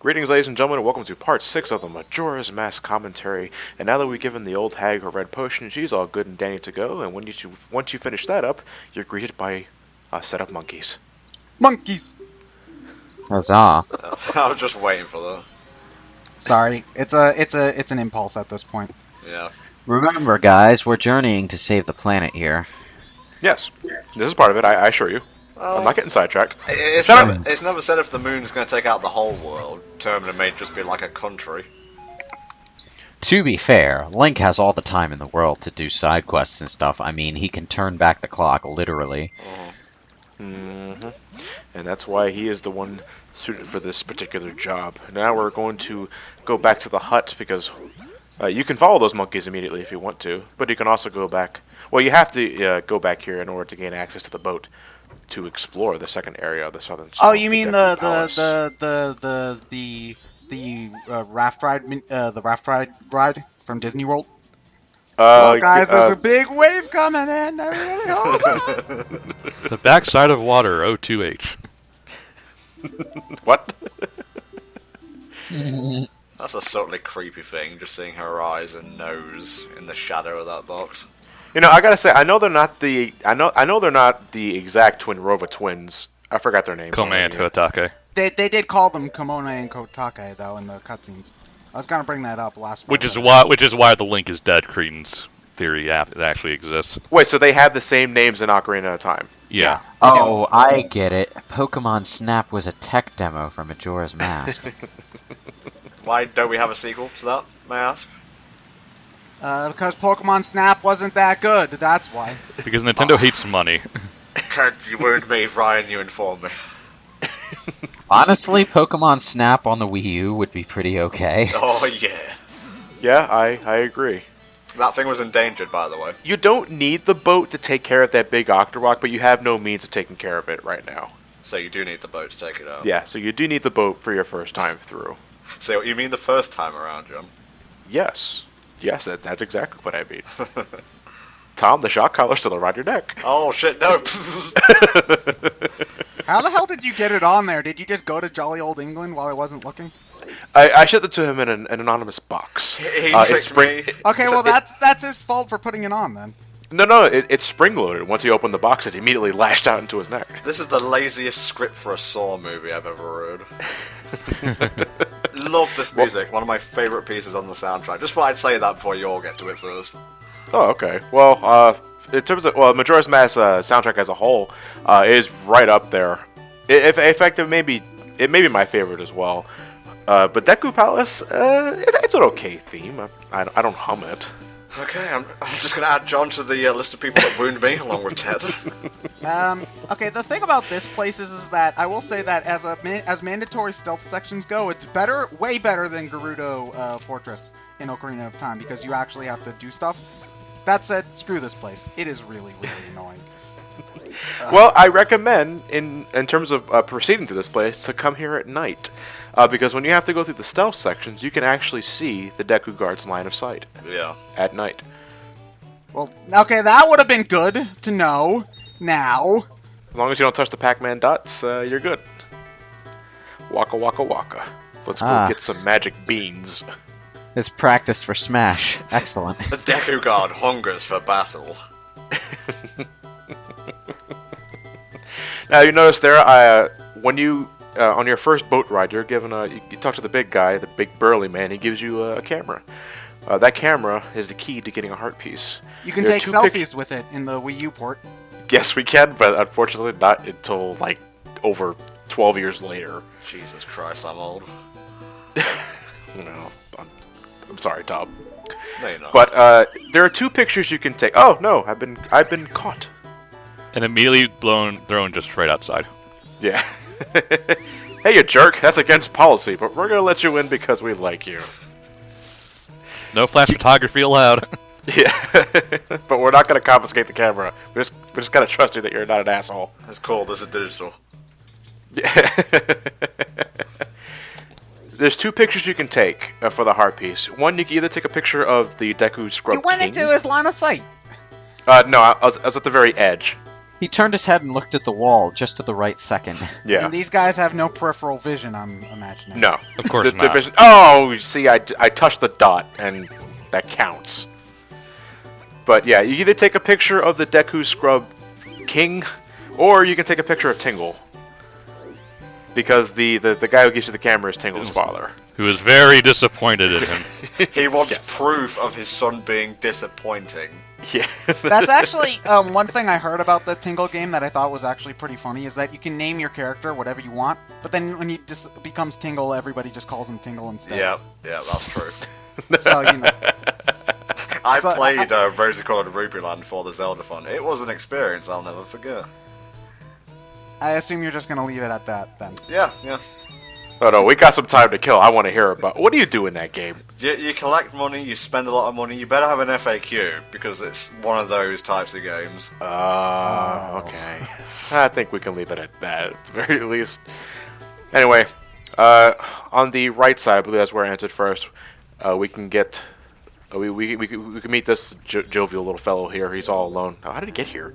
Greetings, ladies and gentlemen, and welcome to part 6 of the Majora's Mask commentary. And now that we've given the old hag her red potion, she's all good and dandy to go. And once you finish that up, you're greeted by a set of monkeys. Monkeys! Huzzah. I was just waiting for that. Sorry, it's an impulse at this point. Yeah. Remember, guys, we're journeying to save the planet here. Yes, this is part of it, I assure you. I'm not getting sidetracked. It's never said if the moon's going to take out the whole world. Termina may just be like a country. To be fair, Link has all the time in the world to do side quests and stuff. I mean, he can turn back the clock, literally. Mm-hmm. And that's why he is the one suited for this particular job. Now we're going to go back to the hut because you can follow those monkeys immediately if you want to, but you can also go back. Well, you have to go back here in order to gain access to the boat to explore the second area of the southern. Oh, you mean the raft ride from Disney World? Guys, there's a big wave coming in. Everybody hold on. The backside of water, O2H. What? That's a subtly creepy thing, just seeing her eyes and nose in the shadow of that box. You know, I gotta say, I know they're not the exact Twin Rova twins. I forgot their names. Kome and Kotake. They did call them Kimona and Kotake though in the cutscenes. I was gonna bring that up last. Which is why the Link is dead Creedence theory it actually exists. Wait, so they have the same names in Ocarina of Time? Yeah. Oh, I get it. Pokemon Snap was a tech demo for Majora's Mask. Why don't we have a sequel to that, may I ask? Because Pokemon Snap wasn't that good, that's why. Because Nintendo hates money. You weren't me, Ryan, you informed me. Honestly, Pokemon Snap on the Wii U would be pretty okay. Oh, yeah. Yeah, I agree. That thing was endangered, by the way. You don't need the boat to take care of that big Octorok, but you have no means of taking care of it right now. So you do need the boat to take it out. Yeah, so you do need the boat for your first time through. So you mean the first time around, John? Yes. Yes, that's exactly what I mean. Tom, the shock collar's still around your neck. Oh, shit, no. How the hell did you get it on there? Did you just go to jolly old England while I wasn't looking? I shipped it to him in an anonymous box. He tricked me. Okay, well that's his fault for putting it on then. No, it's spring-loaded. Once he opened the box, it immediately lashed out into his neck. This is the laziest script for a Saw movie I've ever read. Love this music. One of my favourite pieces on the soundtrack. Just thought I'd say that before you all get to it first. Oh, okay. Well, in terms of Majora's Mask soundtrack as a whole is right up there. In fact, it may be my favorite as well. But Deku Palace, it's an okay theme. I don't hum it. Okay, I'm just going to add John to the list of people that wound me, along with Ted. Okay, the thing about this place is that I will say that as mandatory stealth sections go, it's better, way better than Gerudo Fortress in Ocarina of Time, because you actually have to do stuff. That said, screw this place. It is really, really annoying. Well, I recommend, in terms of proceeding to this place, to come here at night. Because when you have to go through the stealth sections, you can actually see the Deku Guard's line of sight. Yeah. At night. Well, okay, that would have been good to know. Now. As long as you don't touch the Pac-Man dots, you're good. Waka waka waka. Let's go get some magic beans. It's practice for Smash. Excellent. The Deku Guard hungers for battle. Now, you notice there, when you... on your first boat ride, you're given you talk to the big guy, the big burly man. He gives you a camera. That camera is the key to getting a heart piece. You can take selfies with it in the Wii U port. Yes, we can, but unfortunately not until, like, over 12 years later. Jesus Christ, I'm old. No, I'm sorry, Tom. No, you're not. But there are two pictures you can take. Oh no, I've been caught. And immediately thrown just straight outside. Yeah. Hey, you jerk! That's against policy, but we're gonna let you in because we like you. No flash photography allowed. Yeah, but we're not gonna confiscate the camera. We're just gonna trust you that you're not an asshole. That's cool. This is digital. Yeah. There's two pictures you can take for the heart piece. One, you can either take a picture of the Deku Scrub You went King. into his line of sight. No, I was at the very edge. He turned his head and looked at the wall just at the right second. Yeah. And these guys have no peripheral vision, I'm imagining. No. Of course The not. vision. Oh, you see, I touched the dot, and that counts. But yeah, you either take a picture of the Deku Scrub King, or you can take a picture of Tingle. Because the guy who gives you the camera is Tingle's father. Who is very disappointed in him. He wants Yes. proof of his son being disappointing. Yeah. That's actually one thing I heard about the Tingle game that I thought was actually pretty funny is that you can name your character whatever you want, but then when he just becomes Tingle, everybody just calls him Tingle instead. Yeah, that's true. So, you know. I So, played Rosy Colored Ruby Land for the Zelda Fun. It was an experience I'll never forget. I assume you're just gonna leave it at that then. Yeah. Oh no, we got some time to kill. I want to hear about. What do you do in that game? You collect money, you spend a lot of money, you better have an FAQ, because it's one of those types of games. Okay. I think we can leave it at that, at the very least. Anyway, on the right side, I believe that's where I entered first. We can get. We can meet this jovial little fellow here. He's all alone. How did he get here?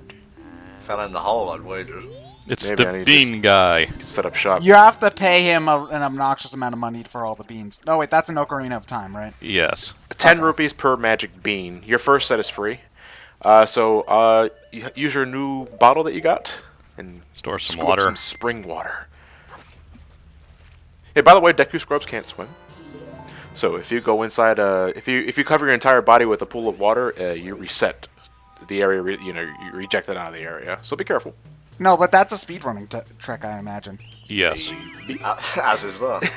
Fell in the hole, I'd wager. It's Maybe I the need bean guy. Set up shop. You have to pay him an obnoxious amount of money for all the beans. No, wait, that's an Ocarina of Time, right? Yes. 10 rupees per magic bean. Your first set is free. So use your new bottle that you got and Store some scoop water. some spring water. Hey, by the way, Deku Scrubs can't swim. So if you go inside, if you cover your entire body with a pool of water, you reset the area. You reject it out of the area. So be careful. No, but that's a speedrunning trick, I imagine. Yes. As is that.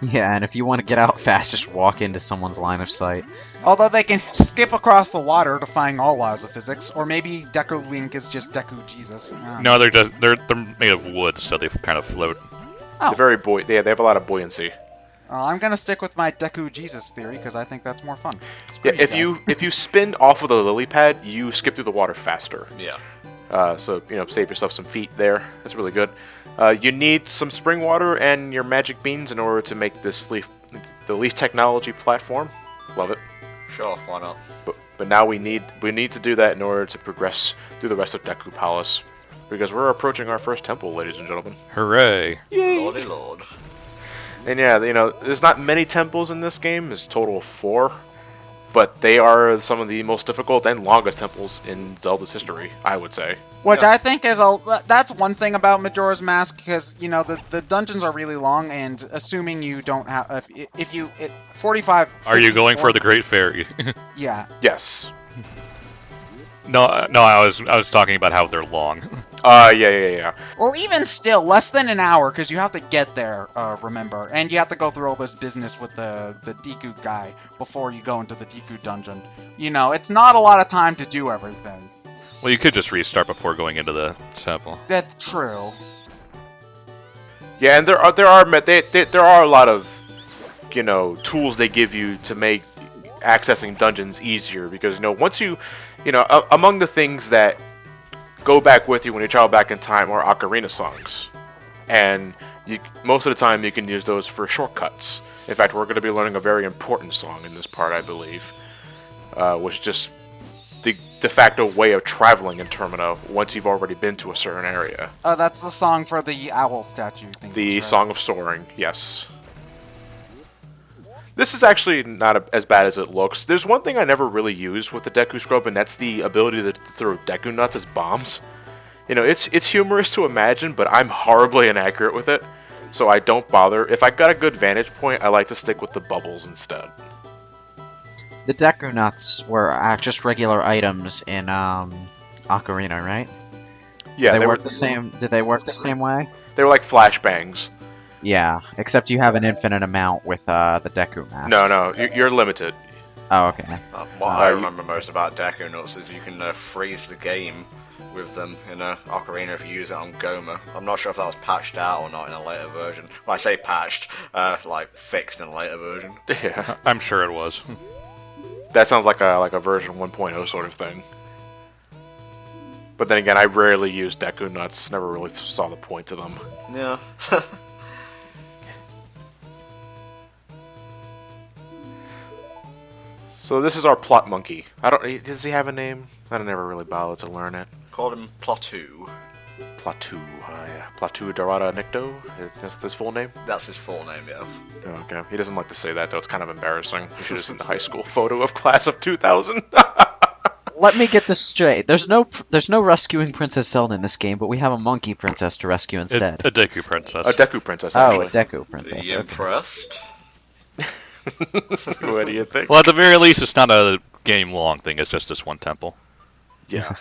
Yeah, and if you want to get out fast, just walk into someone's line of sight. Although they can skip across the water, defying all laws of physics, or maybe Deku Link is just Deku Jesus. No, they're made of wood, so they kind of float. Oh. They're very they have a lot of buoyancy. I'm gonna stick with my Deku Jesus theory because I think that's more fun. Yeah, Screw if guys. if you spin off of the lily pad, you skip through the water faster. Yeah. So save yourself some feet there. That's really good. You need some spring water and your magic beans in order to make this the leaf technology platform. Love it. Sure, why not? But now we need to do that in order to progress through the rest of Deku Palace, because we're approaching our first temple, ladies and gentlemen. Hooray! Lordy lord. And yeah, there's not many temples in this game. There's a total of 4. But they are some of the most difficult and longest temples in Zelda's history, I would say. Which Yeah. I think is that's one thing about Majora's Mask, because the dungeons are really long, and assuming you don't have 45. Are you going 54 for the Great Fairy? Yeah. Yes. No, I was talking about how they're long. Yeah. Well, even still, less than an hour, because you have to get there. Remember, and you have to go through all this business with the Deku guy before you go into the Deku dungeon. It's not a lot of time to do everything. Well, you could just restart before going into the temple. That's true. Yeah, and there are a lot of tools they give you to make accessing dungeons easier, because once among the things that go back with you when you travel back in time are ocarina songs, and most of the time you can use those for shortcuts. In fact, we're going to be learning a very important song in this part, I believe, which is just the de facto way of traveling in Termina once you've already been to a certain area. That's the song for the owl statue thing. The right? Song of Soaring, yes. This is actually not as bad as it looks. There's one thing I never really used with the Deku Scrub, and that's the ability to throw Deku Nuts as bombs. It's humorous to imagine, but I'm horribly inaccurate with it, so I don't bother. If I got a good vantage point, I like to stick with the bubbles instead. The Deku Nuts were just regular items in Ocarina, right? Yeah, they they were work the same. Did they work the same way? like flashbangs. Yeah, except you have an infinite amount with the Deku mask. No, you're limited. Oh, okay. What I remember most about Deku Nuts is you can freeze the game with them in Ocarina if you use it on Goma. I'm not sure if that was patched out or not in a later version. Well, I say patched, like fixed in a later version. Yeah, I'm sure it was. that sounds like a version 1.0 sort of thing. But then again, I rarely use Deku Nuts. Never really saw the point to them. Yeah. So this is our plot monkey. Does he have a name? I never really bothered to learn it. call him Plateau. Plateau, yeah. Plateau Dorada Nicto? That's his full name? That's his full name, yes. Oh, okay. He doesn't like to say that, though. It's kind of embarrassing. We should have seen the high school photo of class of 2000. Let me get this straight. There's no rescuing Princess Zelda in this game, but we have a monkey princess to rescue instead. A Deku princess. A Deku princess, Oh, actually. a Deku Are princess. you Okay. impressed? What do you think? Well, at the very least, it's not a game-long thing. It's just this one temple. Yeah.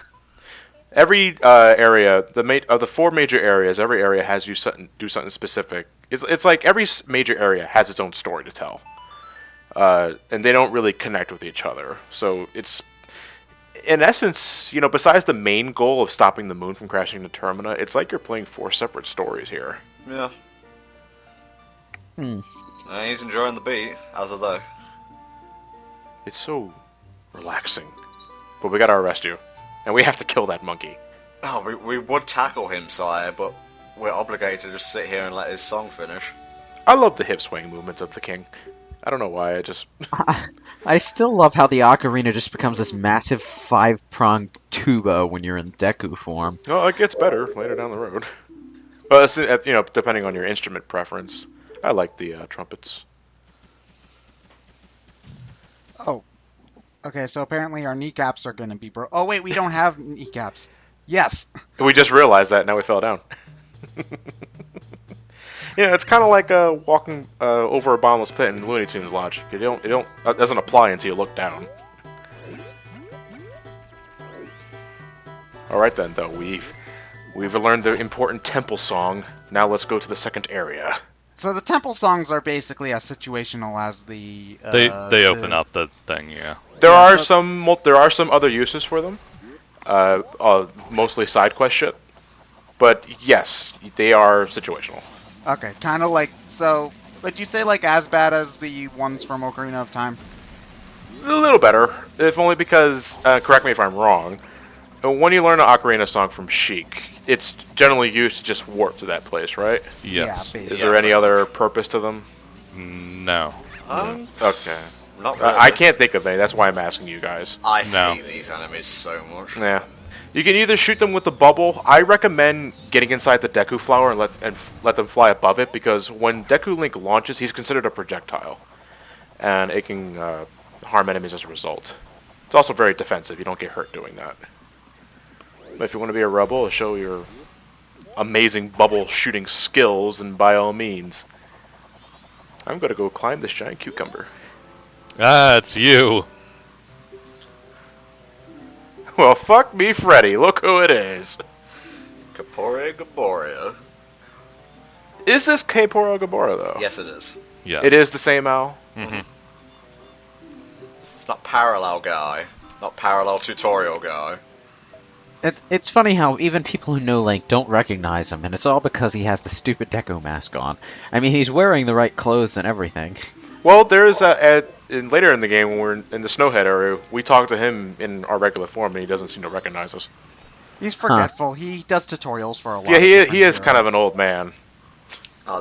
Every area, of the 4 major areas, every area has you do something specific. It's like every major area has its own story to tell, and they don't really connect with each other. So it's, in essence, besides the main goal of stopping the moon from crashing into Termina, it's like you're playing 4 separate stories here. Yeah. Hmm. He's enjoying the beat, as are they. It's so relaxing. But we gotta arrest you, and we have to kill that monkey. Oh, we would tackle him, sire, but we're obligated to just sit here and let his song finish. I love the hip swing movements of the king. I don't know why, I just... I still love how the ocarina just becomes this massive 5-pronged tuba when you're in Deku form. Well, it gets better later down the road. Well, depending on your instrument preference. I like the trumpets. Oh. Okay, so apparently our kneecaps are going to be broke. Oh, wait, we don't have kneecaps. Yes. We just realized that, now we fell down. Yeah, it's kind of like walking over a bottomless pit in Looney Tunes logic. It doesn't apply until you look down. All right then, though we've learned the important temple song. Now let's go to the second area. So the temple songs are basically as situational as the... They open up the thing, yeah. There are some other uses for them, mostly side quest shit. But yes, they are situational. Okay, kind of like... So, would you say like as bad as the ones from Ocarina of Time? A little better, if only because, correct me if I'm wrong, when you learn an ocarina song from Sheik, it's generally used to just warp to that place, right? Yes. Yeah, Is basically. there any other purpose to them? No. Okay. Not really. I can't think of any, that's why I'm asking you guys. I No. hate these enemies so much. Yeah. You can either shoot them with the bubble. I recommend getting inside the Deku flower and let them fly above it, because when Deku Link launches, he's considered a projectile, and it can harm enemies as a result. It's also very defensive. You don't get hurt doing that. But if you want to be a rebel, show your amazing bubble shooting skills, and by all means, I'm gonna go climb this giant cucumber. Ah, it's you. Well, fuck me, Freddy. Look who it is. Capore Gaboria. Is this Kaepora Gabora, though? Yes, it is. Yes. It is the same owl? Mm-hmm. It's not parallel guy. Not parallel tutorial guy. It's funny how even people who know Link don't recognize him, and it's all because he has the stupid Deku mask on. I mean, he's wearing the right clothes and everything. Well, there's later in the game when we're in the Snowhead area, we talk to him in our regular form, and he doesn't seem to recognize us. He's forgetful. He does tutorials for a lot. Yeah, of he different is heroes. kind of an old man.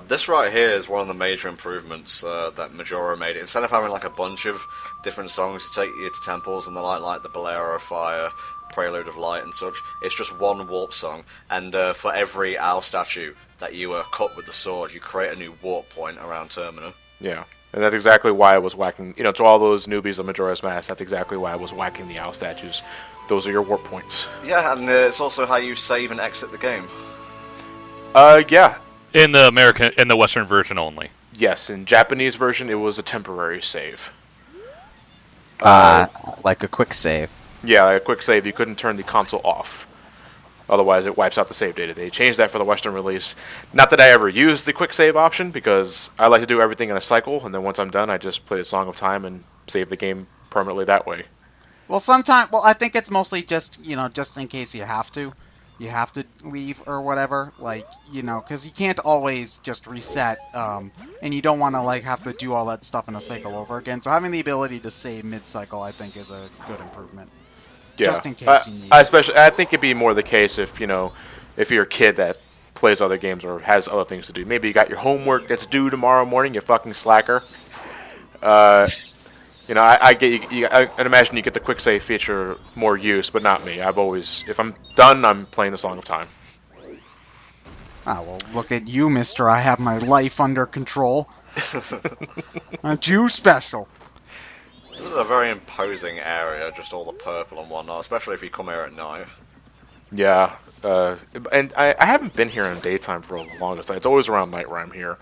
This right here is one of the major improvements that Majora made. Instead of having like a bunch of different songs to take you to temples and the like the Bolero of Fire, Prelude of Light and such, it's just one warp song. And for every owl statue that you cut with the sword, you create a new warp point around Termina. Yeah, and that's exactly why I was whacking, to all those newbies of Majora's Mask, that's exactly why I was whacking the owl statues. Those are your warp points. Yeah, and it's also how you save and exit the game. Yeah. In the Western version only. Yes, in Japanese version, it was a temporary save. Like a quick save. Yeah, like a quick save. You couldn't turn the console off. Otherwise, it wipes out the save data. They changed that for the Western release. Not that I ever used the quick save option, because I like to do everything in a cycle, and then once I'm done, I just play a Song of Time and save the game permanently that way. Well, I think it's mostly just, just in case you have to leave or whatever, because you can't always just reset, and you don't want to, have to do all that stuff in a cycle over again. So having the ability to save mid-cycle, I think, is a good improvement. Yeah. Just in case you need it. I think it'd be more the case if you're a kid that plays other games or has other things to do. Maybe you got your homework that's due tomorrow morning, you fucking slacker. You know, I'd imagine you get the quick save feature more use, but not me. I've always, if I'm done, I'm playing the Song of Time. Ah, well, look at you, mister. I have my life under control. Aren't you special? This is a very imposing area, just all the purple and whatnot, especially if you come here at night. Yeah, and I haven't been here in daytime for the longest time. It's always around night where I'm here.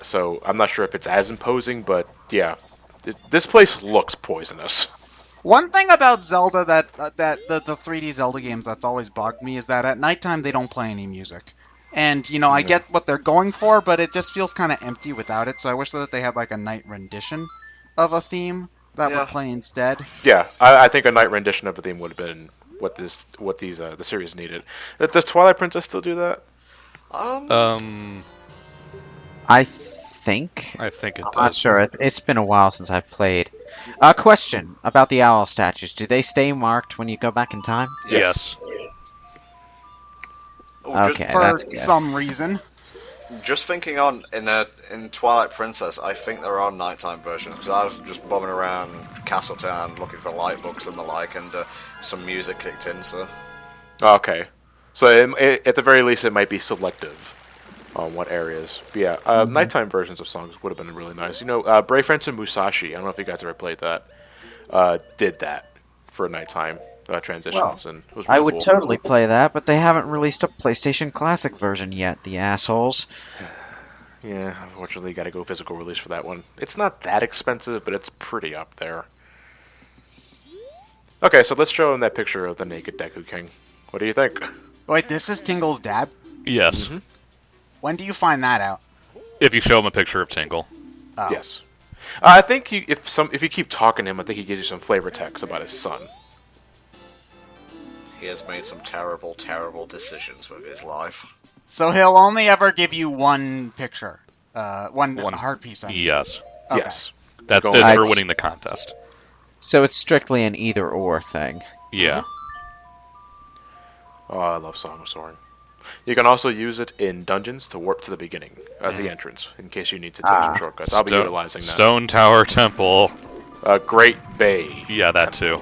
So I'm not sure if it's as imposing, but yeah, this place looks poisonous. One thing about Zelda that the 3D Zelda games that's always bugged me is that at nighttime they don't play any music. And, you know, I get what they're going for, but it just feels kind of empty without it, so I wish that they had, like, a night rendition of a theme that would play instead. Yeah, I think a night rendition of the theme would have been what the series needed. Does Twilight Princess still do that? I think. I think it I'm not does. sure. It's been a while since I've played. Question about the owl statues. Do they stay marked when you go back in time? Yes. Oh, Okay. For that's good. some reason. Just thinking on in Twilight Princess, I think there are nighttime versions because I was just bombing around Castletown looking for light books and the like, and some music kicked in. So Okay, so at the very least, it might be selective on what areas. But yeah, nighttime versions of songs would have been really nice. You know, Brave Fence and Musashi. I don't know if you guys ever played that. Did that for nighttime transitions, and it was I really would cool. totally play that, but they haven't released a PlayStation Classic version yet, the assholes. Yeah, unfortunately, you got to go physical release for that one. It's not that expensive, but it's pretty up there. Okay, so let's show him that picture of the naked Deku King. What do you think? Wait, this is Tingle's dad? Yes. Mm-hmm. When do you find that out? If you show him a picture of Tingle. Oh. Yes. I think if you keep talking to him, I think he gives you some flavor text about his son. he has made some terrible, terrible decisions with his life. So he'll only ever give you one picture. One heart piece. I mean. Yes. Okay. Yes. That's Going- for winning the contest. So it's strictly an either-or thing. Yeah. Oh, I love Song of Soaring. You can also use it in dungeons to warp to the beginning, at the entrance, in case you need to take some shortcuts. I'll be utilizing that. Stone Tower Temple. Great Bay. Yeah, that too.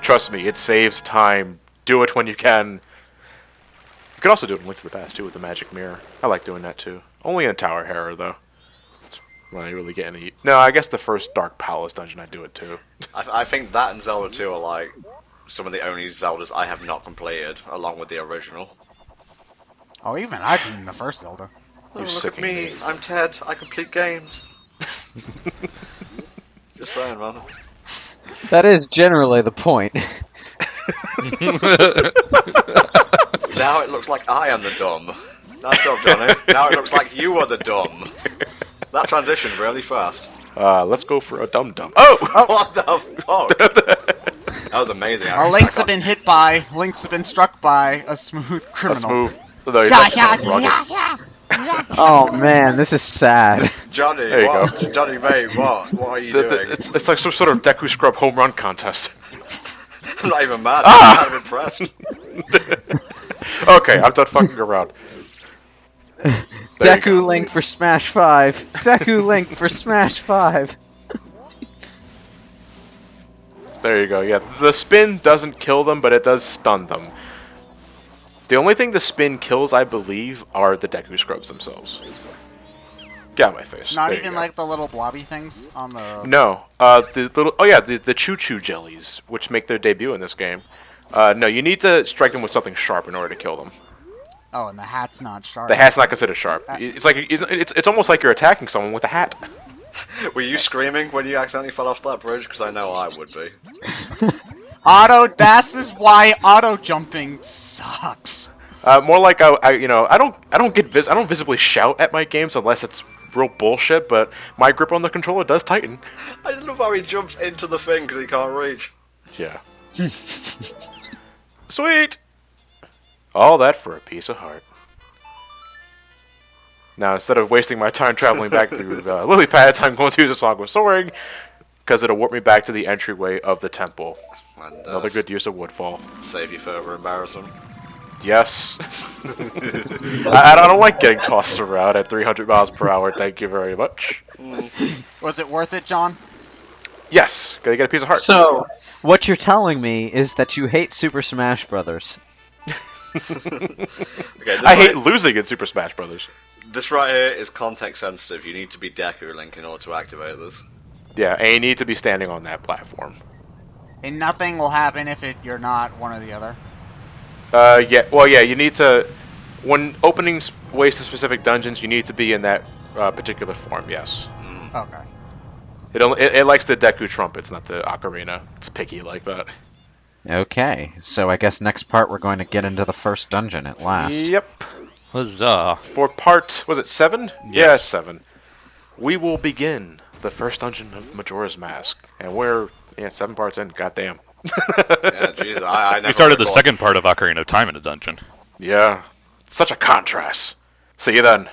Trust me, it saves time. Do it when you can. You can also do it in Link to the Past, too, with the magic mirror. I like doing that, too. Only in Tower Hera, though. It's when I really get any... No, I guess the first Dark Palace dungeon, I do it, too. I think that and Zelda 2 are like some of the only Zeldas I have not completed, along with the original. Oh, even I've been the first Zelda. Oh, You look sick at me, I'm Ted, I complete games. Just saying, man. That is generally the point. Now it looks like I am the dumb. Nice job, Johnny. Now it looks like you are the dumb. That transitioned really fast. Let's go for a dum-dum. Oh! What the fuck? That was amazing. Our links have been hit by, links have been struck by a smooth criminal. Let's move. No, he's Yeah, actually yeah, kind of rugged. yeah, yeah. Oh man, this is sad. Johnny, There you what? go. Johnny, mate, what? What are you doing? It's like some sort of Deku Scrub home run contest. I'm not even mad. I'm kind of impressed. Okay, I'm done fucking around. There you Deku go. Link for Smash 5. Deku Link for Smash 5. There you go, yeah. The spin doesn't kill them, but it does stun them. The only thing the spin kills, I believe, are the Deku Scrubs themselves. Get out of my face. Not There you even go. like the little blobby things on the... No, the little... Oh yeah, the choo-choo jellies, which make their debut in this game. No, you need to strike them with something sharp in order to kill them. Oh, and the hat's not sharp. The hat's not considered sharp. It's like it's almost like you're attacking someone with a hat. Were you screaming when you accidentally fell off that bridge? Because I know I would be. This is why auto jumping sucks. More like I don't visibly shout at my games unless it's real bullshit. But my grip on the controller does tighten. I love how he jumps into the thing because he can't reach. Yeah. Sweet. All that for a piece of heart. Now, instead of wasting my time traveling back through lily pads, I'm going to use a Song of Soaring, because it'll warp me back to the entryway of the temple. And, Another good use of Woodfall. Save you further embarrassment. Yes. I don't like getting tossed around at 300 miles per hour, thank you very much. Was it worth it, John? Yes, gotta get a piece of heart. So, What you're telling me is that you hate Super Smash Brothers. Okay, I hate losing in Super Smash Brothers. This right here is context sensitive. You need to be Deku Link in order to activate this. Yeah, and you need to be standing on that platform. And nothing will happen if you're not one or the other. Yeah, you need to... When opening ways to specific dungeons, you need to be in that particular form, yes. Okay. It likes the Deku trumpets, not the ocarina. It's picky like that. Okay, so I guess next part we're going to get into the first dungeon at last. Yep. Huzzah. For part, was it 7? Yeah, Yes. it's 7. We will begin the first dungeon of Majora's Mask. And we're, 7 parts in, goddamn. Yeah, jeez, I never We started the recall- second part of Ocarina of Time in a dungeon. Yeah, such a contrast. See you then.